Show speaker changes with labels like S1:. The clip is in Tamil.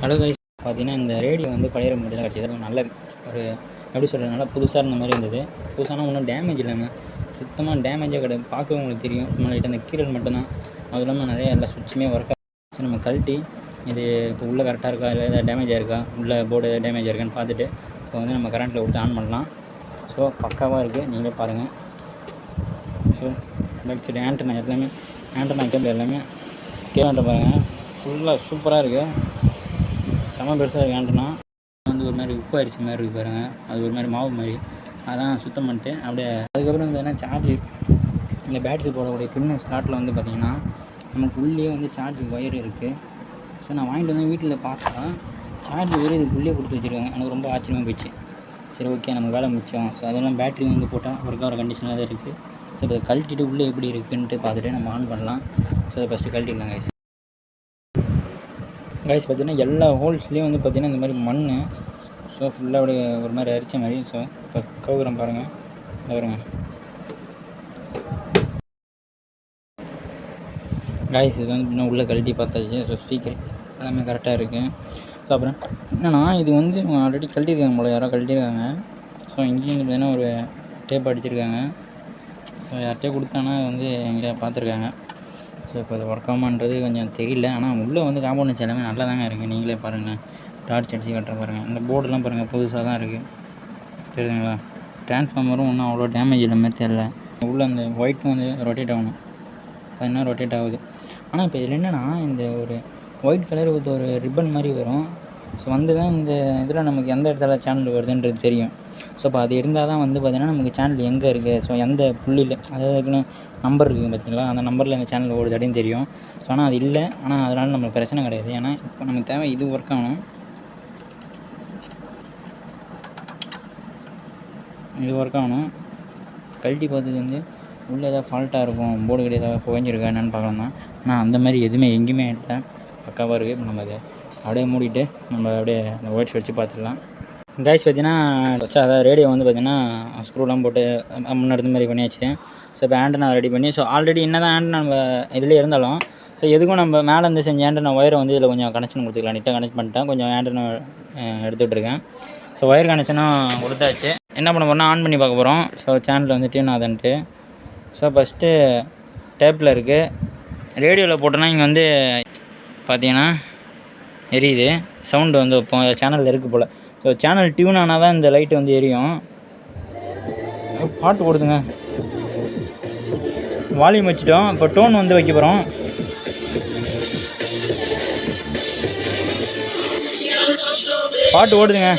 S1: ஹலோ கைஸ், பார்த்தீங்கன்னா இந்த ரேடியோ வந்து பழைய மட்டும் தான் கிடச்சிது. நல்ல ஒரு எப்படி சொல்கிறது, நல்லா புதுசாக இருந்த மாதிரி இருந்தது. புதுசானா ஒன்றும் டேமேஜ் இல்லைங்க, சுத்தமாக டேமேஜே கிடையாது. பார்க்க உங்களுக்கு தெரியும், சும்மா லைட்டாக அந்த கீரல் மட்டும்தான். அதுவும் இல்லாமல் நிறைய எல்லா சுவிட்சுமே ஒர்க் ஆச்சு. நம்ம கழட்டி இது இப்போ உள்ளே கரெக்டாக இருக்கா, இல்லை எதாவது டேமேஜ் ஆயிருக்கா, உள்ளே போர்டு எதாவது டேமேஜ் ஆயிருக்கான்னு பார்த்துட்டு இப்போ வந்து நம்ம கரண்ட்டில் கொடுத்து ஆன் பண்ணலாம். ஸோ பக்காவாக இருக்குது, நீங்களே பாருங்கள். ஸோ பேக் சைடு ஆண்டனா எல்லாமே, ஆண்டனா கேபிள் எல்லாமே கேபிள் பாருங்கள், ஃபுல்லாக சூப்பராக இருக்குது. செம பெருசாக இருக்குது. ஆண்டனா வந்து ஒரு மாதிரி உப்பு அரிச்ச மாதிரி இருக்குது பாருங்கள், அது ஒரு மாதிரி மாவு மாதிரி. அதெல்லாம் சுத்தம் பண்ணிட்டு அப்படியே அதுக்கப்புறம் வந்து என்ன சார்ஜ், இந்த பேட்டரி போடக்கூடிய பின்னு ஸ்லாட்டில் வந்து பார்த்திங்கன்னா நமக்கு உள்ளே வந்து சார்ஜ் ஒயர் இருக்குது. ஸோ நான் வாங்கிட்டு வந்து வீட்டில் பார்த்தா சார்ஜ் ஒயர் இதுக்குள்ளே கொடுத்து வச்சுருக்காங்க. எனக்கு ரொம்ப ஆச்சரியமாக போயிடுச்சு. சரி, ஓகே, நம்ம வேலை மிச்சம். ஸோ அதெல்லாம் பேட்டரி வந்து போட்டால் ஒர்க் ஆகிற கண்டிஷனில் தான் இருக்குது. ஸோ இதை கழட்டிட்டு உள்ளே எப்படி இருக்குதுன்ட்டு பார்த்துட்டு நம்ம ஆன் பண்ணலாம். ஸோ அதை ஃபஸ்ட்டு கழட்டிடலாம் கைஸ். பார்த்திங்கன்னா எல்லா ஹோல்ஸ்லேயும் வந்து பார்த்திங்கன்னா இந்த மாதிரி மண். ஸோ ஃபுல்லாக அப்படியே ஒரு மாதிரி அரிச்ச மாதிரி. ஸோ இப்போ கவுக்குறேன் பாருங்கள், வருங்க கைஸ். இது வந்து இன்னும் உள்ளே கழட்டி பார்த்தாச்சு. ஸோ ஸ்பீக்கர் எல்லாமே கரெக்டாக இருக்குது. ஸோ அப்புறம் என்னன்னா, இது வந்து ஆல்ரெடி கழட்டியிருக்காங்க போல, யாரோ கழட்டியிருக்காங்க. ஸோ இங்கேயும் பார்த்தீங்கன்னா ஒரு டேப் அடிச்சிருக்காங்க. ஸோ யார்கிட்டே கொடுத்தானா வந்து எங்கேயா பார்த்துருக்காங்க. ஸோ இப்போ அது ஒர்க் ஆகுமான்றது கொஞ்சம் தெரியல. ஆனால் உள்ளே வந்து காம்பவுண்ட் வச்சு எல்லாமே நல்லா தாங்க இருக்குது. நீங்களே பாருங்கள், டார்ச் அடிச்சு கட்டுற பாருங்கள். இந்த போர்டெலாம் பாருங்கள், புதுசாக தான் இருக்குது, தெரியுதுங்களா? டிரான்ஸ்ஃபார்மரும் ஒன்றும் அவ்வளோ டேமேஜ் இல்லாமல் தெரியல. உள்ளே அந்த ஒயிட்டும் வந்து ரொட்டேட் ஆகணும், அது என்ன ரொட்டேட் ஆகுது. ஆனால் இப்போ இதில் என்னென்னா, இந்த ஒரு ஒயிட் கலர் வித் ஒரு ரிப்பன் மாதிரி வரும். ஸோ வந்து தான் இந்த இதில் நமக்கு எந்த இடத்துல சேனல் வருதுன்றது தெரியும். ஸோ இப்போ அது இருந்தால் தான் வந்து பார்த்திங்கன்னா நமக்கு சேனல் எங்கே இருக்குது, ஸோ எந்த புள்ளியில், அதாவது நம்பர் இருக்குது பார்த்தீங்களா, அந்த நம்பரில் இந்த சேனல் ஓடுது அப்படின்னு தெரியும். ஸோ ஆனால் அது இல்லை. ஆனால் அதனால் நம்மளுக்கு பிரச்சனை கிடையாது. ஏன்னா இப்போ நமக்கு தேவை இது ஒர்க் ஆகணும், இது ஒர்க் ஆகணும். கழட்டி பார்த்தது வந்து உள்ளே ஏதாவது ஃபால்ட்டாக இருக்கும், போர்டு கிடையாது, ஏதாவது புகைஞ்சிருக்கா என்னென்னு பார்க்கலாம் தான். ஆனால் அந்த மாதிரி எதுவுமே எங்கேயுமே இல்லை, பக்காவாக இருக்குது. இப்போ நம்ம அதை அப்படியே மூடிட்டு நம்ம அப்படியே அந்த ஒயிட்ஸ் வச்சு பார்த்துடலாம். கைஸ் பார்த்தீங்கன்னா வச்சா, அதாவது ரேடியோ வந்து பார்த்திங்கன்னா ஸ்க்ரூலாம் போட்டு முன்னாடி மாதிரி பண்ணியாச்சு. ஸோ இப்போ ஆண்டனா ரெடி பண்ணி, ஸோ ஆல்ரெடி என்ன தான் ஆண்டனா நம்ம இதில் இருந்தாலும், ஸோ எதுக்கும் நம்ம மேலே இருந்து செஞ்ச ஆண்டனா ஒயரை வந்து இதில் கொஞ்சம் கனெக்ஷன் கொடுத்துக்கலாம். நீட்டாக கனெக்ட் பண்ணிட்டேன், கொஞ்சம் ஆண்டனா எடுத்துகிட்ருக்கேன். ஸோ ஒயர் கனெக்ஷனும் கொடுத்தாச்சு. என்ன பண்ண போகிறோம்னா ஆன் பண்ணி பார்க்க போகிறோம். ஸோ சேனல் வந்து டியூன் ஆகுதுன்ட்டு. ஸோ ஃபஸ்ட்டு டேப்பில் இருக்குது, ரேடியோவில் போட்டோன்னா இங்கே வந்து பார்த்தீங்கன்னா எரியுது, சவுண்டு வந்து வைப்போம். சேனலில் இருக்குது போல். ஸோ சேனல் டியூன் ஆனால் தான் இந்த லைட்டு வந்து எரியும். பாட்டு ஓடுதுங்க, வால்யூம் வச்சுட்டோம். இப்போ டோன் வந்து வைக்க போகிறோம். பாட்டு ஓடுதுங்க.